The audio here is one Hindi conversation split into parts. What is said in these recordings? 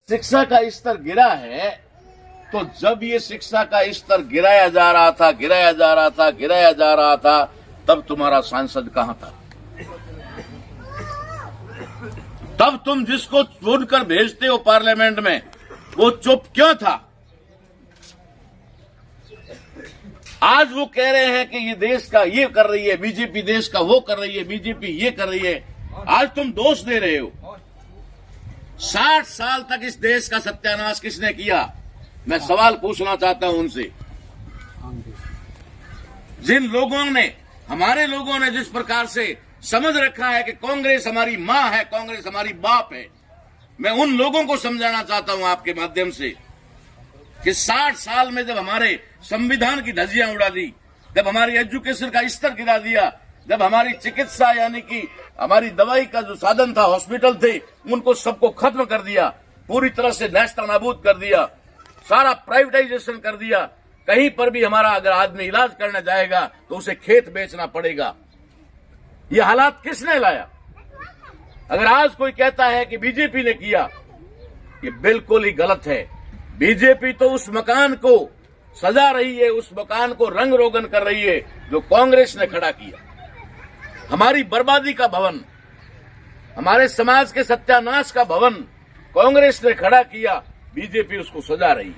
शिक्षा का स्तर गिरा है, तो जब ये शिक्षा का स्तर गिराया जा रहा था, तब तुम्हारा सांसद कहां था? तब तुम जिसको चुनकर भेजते हो पार्लियामेंट में, वो चुप क्यों था? आज वो कह रहे हैं कि ये देश का ये कर रही है बीजेपी, देश का वो कर रही है बीजेपी, ये कर रही है। आज तुम दोष दे रहे हो। 60 साल तक इस देश का सत्यानाश किसने किया? मैं सवाल पूछना चाहता हूं उनसे। जिन लोगों ने, हमारे लोगों ने जिस प्रकार से समझ रखा है कि कांग्रेस हमारी मां है, कांग्रेस हमारी बाप है, मैं उन लोगों को समझाना चाहता हूं आपके माध्यम से कि 60 साल में जब हमारे संविधान की धज्जियां उड़ा दी, जब हमारी एजुकेशन का स्तर गिरा दिया, जब हमारी चिकित्सा यानी कि हमारी दवाई का जो साधन था, हॉस्पिटल थे, उनको सबको खत्म कर दिया, पूरी तरह से नेस्तनाबूद कर दिया, सारा प्राइवेटाइजेशन कर दिया। कहीं पर भी हमारा अगर आदमी इलाज करने जाएगा तो उसे खेत बेचना पड़ेगा। ये हालात किसने लाया? अगर आज कोई कहता है कि बीजेपी ने किया, ये बिल्कुल ही गलत है। बीजेपी तो उस मकान को सजा रही है, उस मकान को रंग रोगन कर रही है जो कांग्रेस ने खड़ा किया। हमारी बर्बादी का भवन, हमारे समाज के सत्यानाश का भवन कांग्रेस ने खड़ा किया, बीजेपी उसको सजा रही है,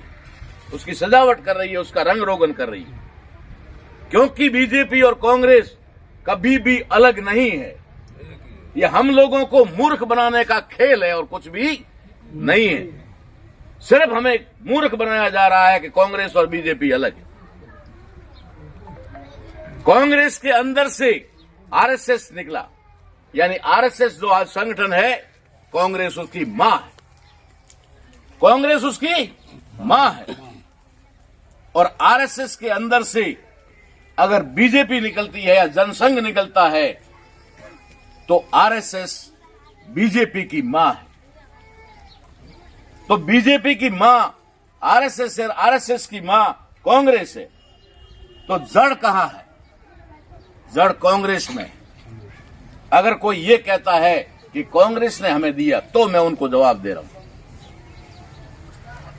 उसकी सजावट कर रही है, उसका रंग रोगन कर रही है। क्योंकि बीजेपी और कांग्रेस कभी भी अलग नहीं है। ये हम लोगों को मूर्ख बनाने का खेल है और कुछ भी नहीं है। सिर्फ हमें मूर्ख बनाया जा रहा है कि कांग्रेस और बीजेपी अलग है। कांग्रेस के अंदर से आरएसएस निकला, यानी आरएसएस जो आज संगठन है, कांग्रेस उसकी मां है, कांग्रेस उसकी मां है। और आरएसएस के अंदर से अगर बीजेपी निकलती है या जनसंघ निकलता है, तो आरएसएस बीजेपी की मां है। तो बीजेपी की मां आरएसएस है, आरएसएस की मां कांग्रेस है। तो जड़ कहां है? जड़ कांग्रेस में। अगर कोई ये कहता है कि कांग्रेस ने हमें दिया, तो मैं उनको जवाब दे रहा हूं।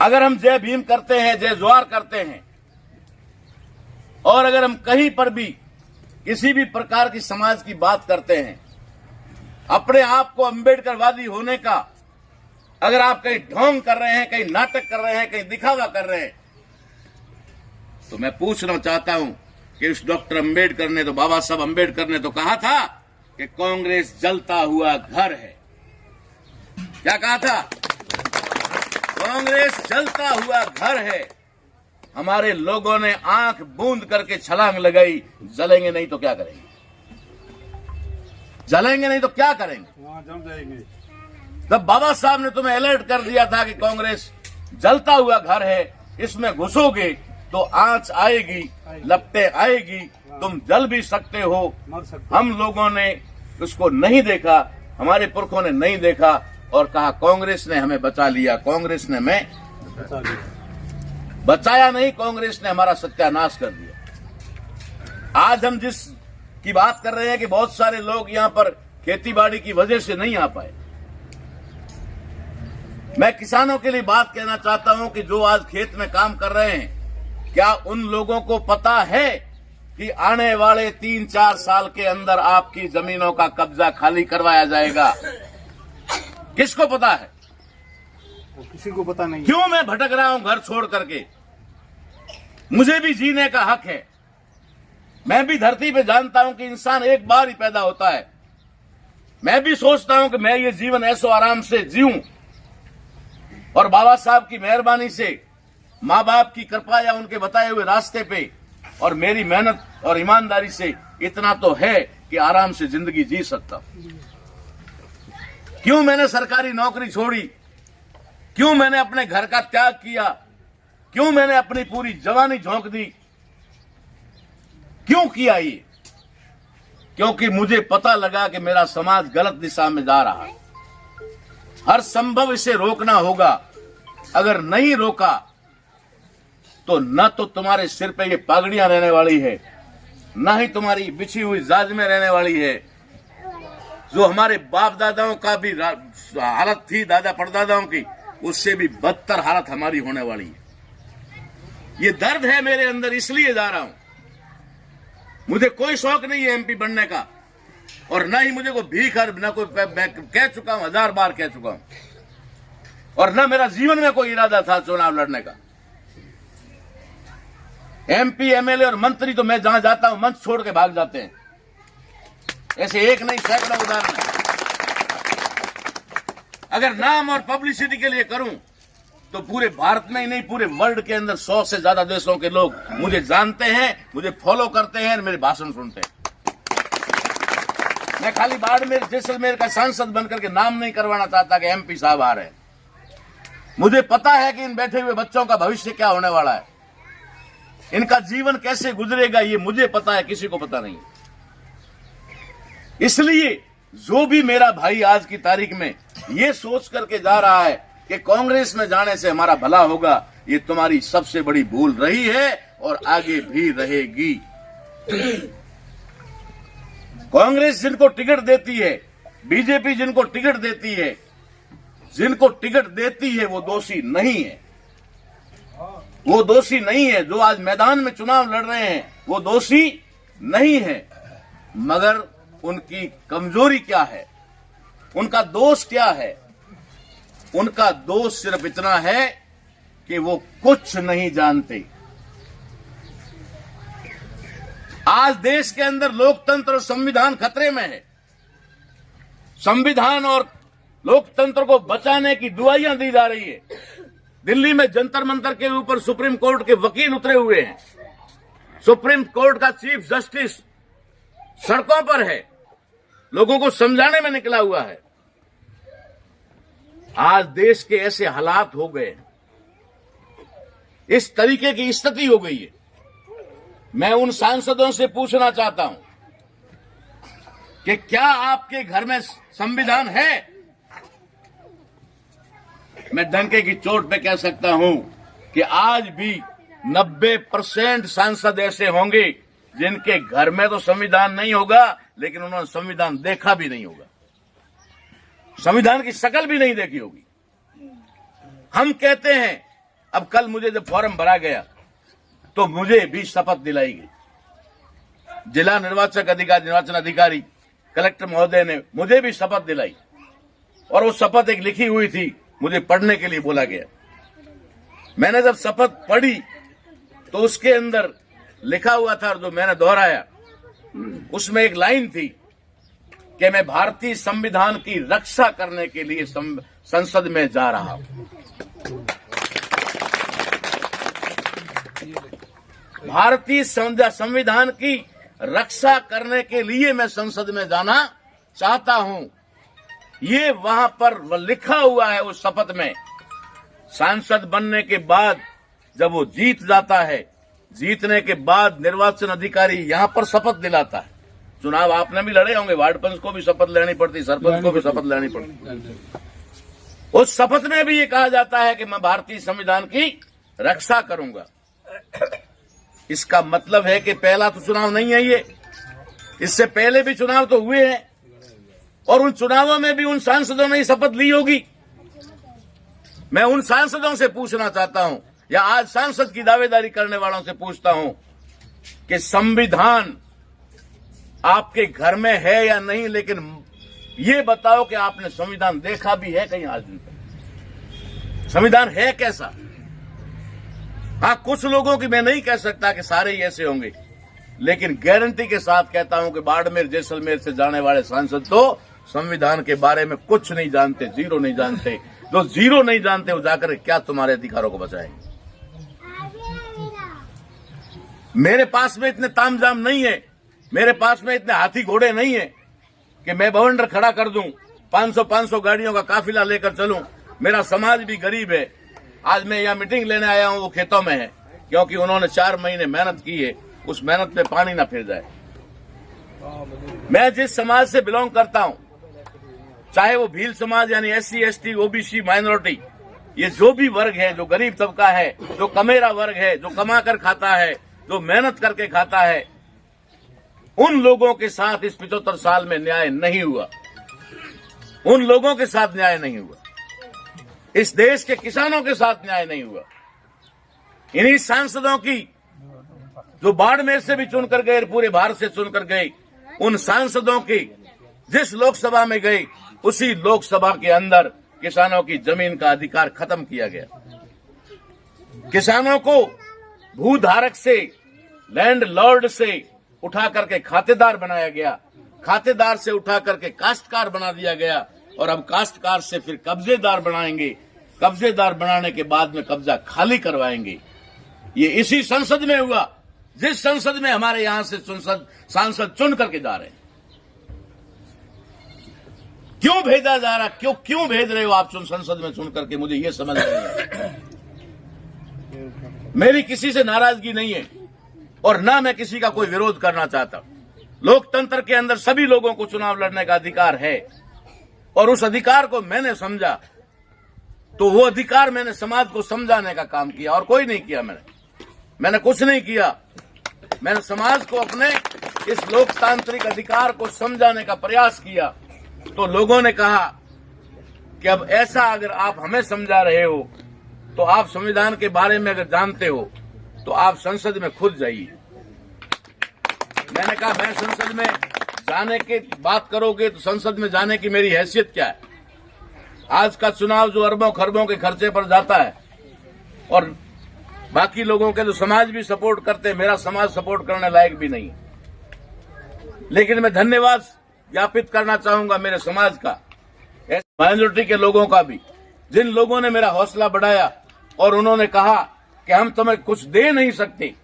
अगर हम जय भीम करते हैं, जय जोहार करते हैं, और अगर हम कहीं पर भी किसी भी प्रकार की समाज की बात करते हैं, अपने आप को अंबेडकरवादी होने का अगर आप कहीं ढोंग कर रहे हैं, कहीं नाटक कर रहे हैं, कहीं दिखावा कर रहे हैं, तो मैं पूछना चाहता हूं कि उस डॉक्टर अंबेडकर ने, तो बाबा साहब अंबेडकर ने तो कहा था कि कांग्रेस जलता हुआ घर है। क्या कहा था? कांग्रेस जलता हुआ घर है। हमारे लोगों ने आंख बूंद करके छलांग लगाई, जलेंगे नहीं तो क्या करेंगे? जलेंगे नहीं तो क्या करेंगे? वहां जम जाएंगे। जब बाबा साहब ने तुम्हें अलर्ट कर दिया था कि कांग्रेस जलता हुआ घर है, इसमें घुसोगे तो आंच आएगी, लपटें आएगी, तुम जल भी सकते हो। हम लोगों ने उसको नहीं देखा, हमारे पुरखों ने नहीं देखा और कहा कांग्रेस ने हमें बचा लिया, कांग्रेस ने हमें बचाया नहीं, कांग्रेस ने हमारा सत्यानाश कर दिया। आज हम जिस की बात कर रहे हैं कि बहुत सारे लोग यहां पर खेतीबाड़ी की वजह से नहीं आ पाए, मैं किसानों के लिए बात कहना चाहता हूं कि जो आज खेत में काम कर रहे हैं, क्या उन लोगों को पता है कि आने वाले 3-4 साल के अंदर आपकी जमीनों का कब्जा खाली करवाया जाएगा? किसको पता है? किसी को पता नहीं। क्यों मैं भटक रहा हूं घर छोड़ करके? मुझे भी जीने का हक है। मैं भी धरती पे जानता हूं कि इंसान एक बार ही पैदा होता है। मैं भी सोचता हूं कि मैं ये जीवन ऐसो आराम से जीऊं, और बाबा साहब की मेहरबानी से, माँ बाप की कृपा या उनके बताए हुए रास्ते पे और मेरी मेहनत और ईमानदारी से इतना तो है कि आराम से जिंदगी जी सकता हूं। क्यों मैंने सरकारी नौकरी छोड़ी? क्यों मैंने अपने घर का त्याग किया? क्यों मैंने अपनी पूरी जवानी झोंक दी? क्यों किया ये? क्योंकि मुझे पता लगा कि मेरा समाज गलत दिशा में जा रहा है। हर संभव इसे रोकना होगा। अगर नहीं रोका तो न तो तुम्हारे सिर पे ये पगड़ियां रहने वाली है, न ही तुम्हारी बिछी हुई जाजमें रहने वाली है। जो हमारे बाप दादाओं का भी हालत थी, दादा परदादाओं की, उससे भी बदतर हालत हमारी होने वाली है। ये दर्द है मेरे अंदर, इसलिए जा रहा हूं। मुझे कोई शौक नहीं है एमपी बनने का, और न ही मुझे कोई भीख, न कोई, मैं कह चुका हूं, 1000 बार कह चुका हूं, और न मेरा जीवन में कोई इरादा था चुनाव लड़ने का। एमपी, एमएलए और मंत्री तो मैं जहां जाता हूं मंच छोड़ के भाग जाते हैं। ऐसे एक नहीं सैकड़ों उदाहरण है। अगर नाम और पब्लिसिटी के लिए करूं तो पूरे भारत में ही नहीं, पूरे वर्ल्ड के अंदर 100 से ज्यादा देशों के लोग मुझे जानते हैं, मुझे फॉलो करते हैं और मेरे भाषण सुनते हैं। मैं खाली बाड़मेर, जैसलमेर का सांसद बनकर के नाम नहीं करवाना चाहता कि एमपी साहब आ रहे हैं। मुझे पता है कि इन बैठे हुए बच्चों का भविष्य क्या होने वाला है, इनका जीवन कैसे गुजरेगा, ये मुझे पता है, किसी को पता नहीं। इसलिए जो भी मेरा भाई आज की तारीख में ये सोच करके जा रहा है कि कांग्रेस में जाने से हमारा भला होगा, ये तुम्हारी सबसे बड़ी भूल रही है और आगे भी रहेगी। कांग्रेस जिनको टिकट देती है, बीजेपी जिनको टिकट देती है, जिनको टिकट देती है वो दोषी नहीं है। वो दोषी नहीं है। जो आज मैदान में चुनाव लड़ रहे हैं वो दोषी नहीं है, मगर उनकी कमजोरी क्या है, उनका दोष क्या है? उनका दोष सिर्फ इतना है कि वो कुछ नहीं जानते। आज देश के अंदर लोकतंत्र और संविधान खतरे में है। संविधान और लोकतंत्र को बचाने की दुआइयां दी जा रही है। दिल्ली में जंतर मंतर के ऊपर सुप्रीम कोर्ट के वकील उतरे हुए हैं। सुप्रीम कोर्ट का चीफ जस्टिस सड़कों पर है, लोगों को समझाने में निकला हुआ है। आज देश के ऐसे हालात हो गए, इस तरीके की स्थिति हो गई है। मैं उन सांसदों से पूछना चाहता हूं कि क्या आपके घर में संविधान है? मैं डंके की चोट पे कह सकता हूं कि आज भी 90% सांसद ऐसे होंगे जिनके घर में तो संविधान नहीं होगा, लेकिन उन्होंने संविधान देखा भी नहीं होगा, संविधान की शक्ल भी नहीं देखी होगी। हम कहते हैं, अब कल मुझे जब फॉर्म भरा गया तो मुझे भी शपथ दिलाई गई। जिला निर्वाचन अधिकारी कलेक्टर महोदय ने मुझे भी शपथ दिलाई, और वो शपथ एक लिखी हुई थी, मुझे पढ़ने के लिए बोला गया। मैंने जब शपथ पढ़ी तो उसके अंदर लिखा हुआ था, और जो मैंने दोहराया, उसमें एक लाइन थी कि मैं भारतीय संविधान की रक्षा करने के लिए संसद में जा रहा हूं। भारतीय संविधान की रक्षा करने के लिए मैं संसद में जाना चाहता हूं। ये वहां पर लिखा हुआ है उस शपथ में। सांसद बनने के बाद जब वो जीत जाता है, जीतने के बाद निर्वाचन अधिकारी यहां पर शपथ दिलाता है। चुनाव आपने भी लड़े होंगे, वार्ड पंच को भी शपथ लेनी पड़ती, सरपंच को भी शपथ लेनी पड़ती। उस शपथ में भी ये कहा जाता है कि मैं भारतीय संविधान की रक्षा करूंगा। इसका मतलब है कि पहला तो चुनाव नहीं है ये, इससे पहले भी चुनाव तो हुए हैं, और उन चुनावों में भी उन सांसदों ने शपथ ली होगी। मैं उन सांसदों से पूछना चाहता हूं, या आज सांसद की दावेदारी करने वालों से पूछता हूं कि संविधान आपके घर में है या नहीं, लेकिन ये बताओ कि आपने संविधान देखा भी है कहीं आज दिन तक? संविधान है कैसा? हाँ, कुछ लोगों की मैं नहीं कह सकता कि सारे ही ऐसे होंगे, लेकिन गारंटी के साथ कहता हूं कि बाड़मेर जैसलमेर से जाने वाले सांसद तो संविधान के बारे में कुछ नहीं जानते, जीरो नहीं जानते। जो जीरो नहीं जानते वो जाकर क्या तुम्हारे अधिकारों को बचाएंगे? मेरे पास में इतने तामझाम नहीं है, मेरे पास में इतने हाथी घोड़े नहीं है कि मैं बवंडर खड़ा कर दूं, 500 गाड़ियों का काफिला लेकर चलूं। मेरा समाज भी गरीब है। आज मैं यहाँ मीटिंग लेने आया हूं, वो खेतों में है, क्योंकि उन्होंने 4 महीने मेहनत की है, उस मेहनत में पानी ना फिर जाए। मैं जिस समाज से बिलोंग करता हूं, चाहे वो भील समाज यानी SC ST OBC माइनॉरिटी, ये जो भी वर्ग है, जो गरीब तबका है, जो कमेरा वर्ग है, जो कमा कर खाता है, जो मेहनत करके खाता है, उन लोगों के साथ इस 75 साल में न्याय नहीं हुआ। उन लोगों के साथ न्याय नहीं हुआ। इस देश के किसानों के साथ न्याय नहीं हुआ। इन्हीं सांसदों की जो बाड़मेर से भी चुनकर गए, पूरे भारत से चुनकर गए, उन सांसदों की जिस लोकसभा में गए, उसी लोकसभा के अंदर किसानों की जमीन का अधिकार खत्म किया गया। किसानों को भूधारक से, लैंड लॉर्ड से उठा करके खातेदार बनाया गया, खातेदार से उठा करके काश्तकार बना दिया गया, और अब काश्तकार से फिर कब्जेदार बनाएंगे। कब्जेदार बनाने के बाद में कब्जा खाली करवाएंगे। ये इसी संसद में हुआ जिस संसद में हमारे यहां से सांसद चुन करके जा रहे हैं। क्यों भेजा जा रहा, क्यों भेज रहे हो आप संसद में चुन करके, मुझे ये समझ नहीं है। मेरी किसी से नाराजगी नहीं है और ना मैं किसी का कोई विरोध करना चाहता। लोकतंत्र के अंदर सभी लोगों को चुनाव लड़ने का अधिकार है, और उस अधिकार को मैंने समझा, तो वो अधिकार मैंने समाज को समझाने का काम किया, और कोई नहीं किया। मैंने कुछ नहीं किया। मैंने समाज को अपने इस लोकतांत्रिक अधिकार को समझाने का प्रयास किया। तो लोगों ने कहा कि अब ऐसा अगर आप हमें समझा रहे हो, तो आप संविधान के बारे में अगर जानते हो तो आप संसद में खुद जाइए। मैंने कहा मैं संसद में जाने की बात करोगे तो संसद में जाने की मेरी हैसियत क्या है? आज का चुनाव जो अरबों खरबों के खर्चे पर जाता है, और बाकी लोगों के तो समाज भी सपोर्ट करते हैं, मेरा समाज सपोर्ट करने लायक भी नहीं है। लेकिन मैं धन्यवाद ज्ञापित करना चाहूंगा मेरे समाज का, माइनॉरिटी के लोगों का भी, जिन लोगों ने मेरा हौसला बढ़ाया और उन्होंने कहा कि हम तुम्हें कुछ दे नहीं सकते,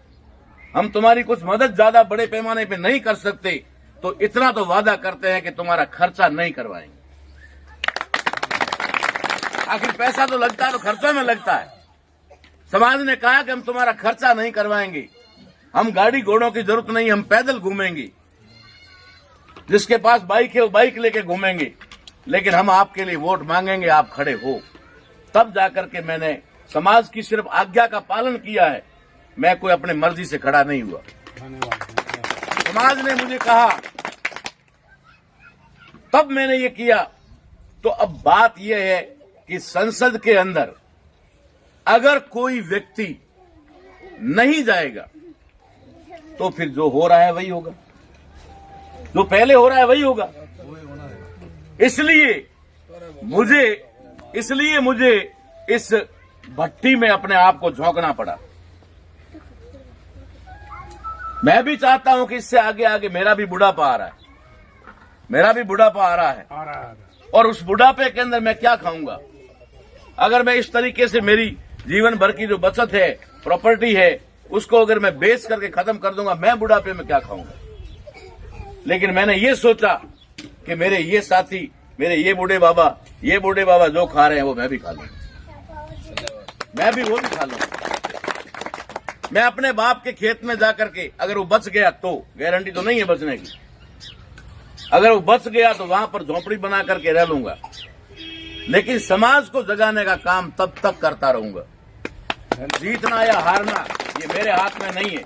हम तुम्हारी कुछ मदद ज्यादा बड़े पैमाने पे नहीं कर सकते, तो इतना तो वादा करते हैं कि तुम्हारा खर्चा नहीं करवाएंगे। आखिर पैसा तो लगता है तो खर्चों में लगता है। समाज ने कहा कि हम तुम्हारा खर्चा नहीं करवाएंगे, हम गाड़ी घोड़ों की जरूरत नहीं, हम पैदल घूमेंगे, जिसके पास बाइक है वो बाइक लेके घूमेंगे, लेकिन हम आपके लिए वोट मांगेंगे, आप खड़े हो। तब जाकर के मैंने समाज की सिर्फ आज्ञा का पालन किया है, मैं कोई अपने मर्जी से खड़ा नहीं हुआ। समाज ने मुझे कहा, तब मैंने ये किया। तो अब बात यह है कि संसद के अंदर अगर कोई व्यक्ति नहीं जाएगा तो फिर जो हो रहा है वही होगा, जो पहले हो रहा है वही होगा। इसलिए मुझे इस भट्टी में अपने आप को झोंकना पड़ा। मैं भी चाहता हूं कि इससे आगे आगे मेरा भी बुढ़ापा आ रहा है, और उस बुढ़ापे के अंदर मैं क्या खाऊंगा? अगर मैं इस तरीके से मेरी जीवन भर की जो बचत है, प्रॉपर्टी है, उसको अगर मैं बेच करके खत्म कर दूंगा, मैं बुढ़ापे में क्या खाऊंगा? लेकिन मैंने ये सोचा कि मेरे ये साथी, मेरे ये बूढ़े बाबा जो खा रहे हैं वो मैं भी खा लूंगा, मैं भी वो भी खा लूंगा। मैं अपने बाप के खेत में जाकर के अगर वो बच गया, तो गारंटी तो नहीं है बचने की, अगर वो बच गया तो वहां पर झोंपड़ी बना करके रह लूंगा, लेकिन समाज को जगाने का काम तब तक करता रहूंगा। जीतना या हारना ये मेरे हाथ में नहीं है,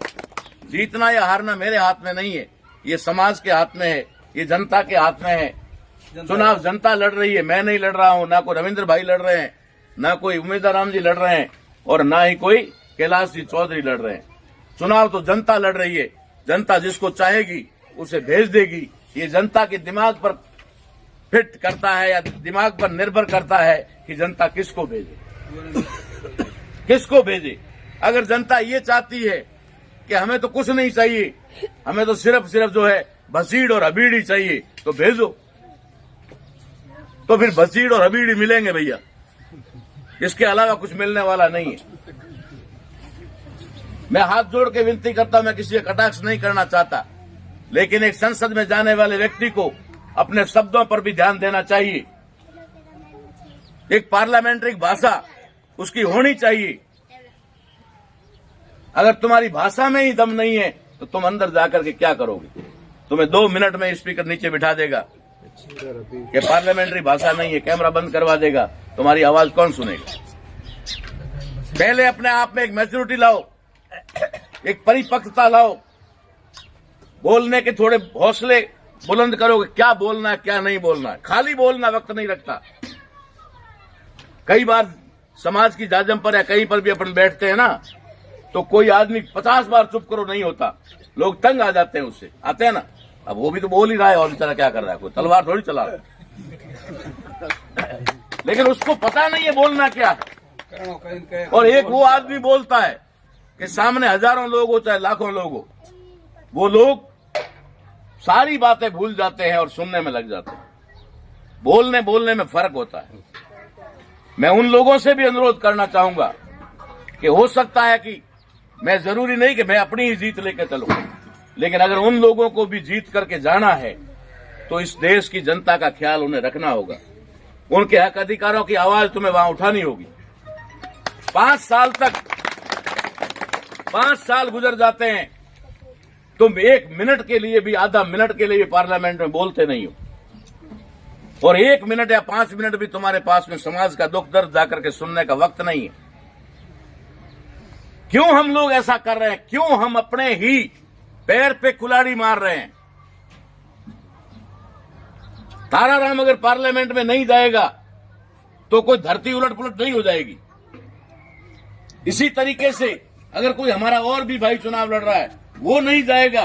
जीतना या हारना मेरे हाथ में नहीं है, ये समाज के हाथ में है, ये जनता के हाथ में है। चुनाव जनता लड़ रही है, मैं नहीं लड़ रहा हूं, ना कोई रविंद्र भाई लड़ रहे हैं, ना कोई उम्मीदवार जी लड़ रहे हैं, और ना ही कोई कैलाश जी चौधरी लड़ रहे हैं। चुनाव तो जनता लड़ रही है। जनता जिसको चाहेगी उसे भेज देगी। ये जनता के दिमाग पर फिट करता है या दिमाग पर निर्भर करता है कि जनता किसको भेजे। अगर जनता ये चाहती है कि हमें तो कुछ नहीं चाहिए, हमें तो सिर्फ जो है भसीड़ और हबीड़ी चाहिए, तो भेजो। तो फिर भसीड़ और हबीड़ी मिलेंगे भैया, इसके अलावा कुछ मिलने वाला नहीं है। मैं हाथ जोड़ के विनती करता हूं, मैं किसी का कटाक्ष नहीं करना चाहता, लेकिन एक संसद में जाने वाले व्यक्ति को अपने शब्दों पर भी ध्यान देना चाहिए। एक पार्लियामेंट्री भाषा उसकी होनी चाहिए। अगर तुम्हारी भाषा में ही दम नहीं है तो तुम अंदर जाकर के क्या करोगे? तुम्हें 2 मिनट में स्पीकर नीचे बिठा देगा कि पार्लियामेंट्री भाषा नहीं है, कैमरा बंद करवा देगा, तुम्हारी आवाज कौन सुनेगा? पहले अपने आप में एक मैच्योरिटी लाओ, एक परिपक्वता लाओ, बोलने के थोड़े हौसले बुलंद करो कि क्या बोलना है क्या नहीं बोलना है। खाली बोलना वक्त नहीं रखता, कई बार समाज की जाजम पर या कहीं पर भी अपन बैठते हैं ना, तो कोई आदमी 50 बार चुप करो नहीं होता, लोग तंग आ जाते हैं उससे, आते हैं ना। अब वो भी तो बोल ही रहा है और बेचारा क्या कर रहा है, कोई तलवार थोड़ी चला रहा है। लेकिन उसको पता नहीं है बोलना क्या है। और एक वो आदमी बोलता है कि सामने हजारों लोग हो चाहे लाखों लोग हो, वो लोग सारी बातें भूल जाते हैं और सुनने में लग जाते हैं। बोलने में फर्क होता है। मैं उन लोगों से भी अनुरोध करना चाहूंगा कि हो सकता है कि मैं जरूरी नहीं कि मैं अपनी ही जीत लेकर चलूं, लेकिन अगर उन लोगों को भी जीत करके जाना है तो इस देश की जनता का ख्याल उन्हें रखना होगा। उनके हक अधिकारों की आवाज तुम्हें वहां उठानी होगी। 5 साल गुजर जाते हैं, तुम 1 मिनट के लिए भी, आधा मिनट के लिए भी पार्लियामेंट में बोलते नहीं हो, और 1 मिनट या 5 मिनट भी तुम्हारे पास में समाज का दुख दर्द जाकर के सुनने का वक्त नहीं है। क्यों हम लोग ऐसा कर रहे हैं? क्यों हम अपने ही पैर पे कुल्हाड़ी मार रहे हैं? ताराराम अगर पार्लियामेंट में नहीं जाएगा तो कोई धरती उलट पुलट नहीं हो जाएगी। इसी तरीके से अगर कोई हमारा और भी भाई चुनाव लड़ रहा है, वो नहीं जाएगा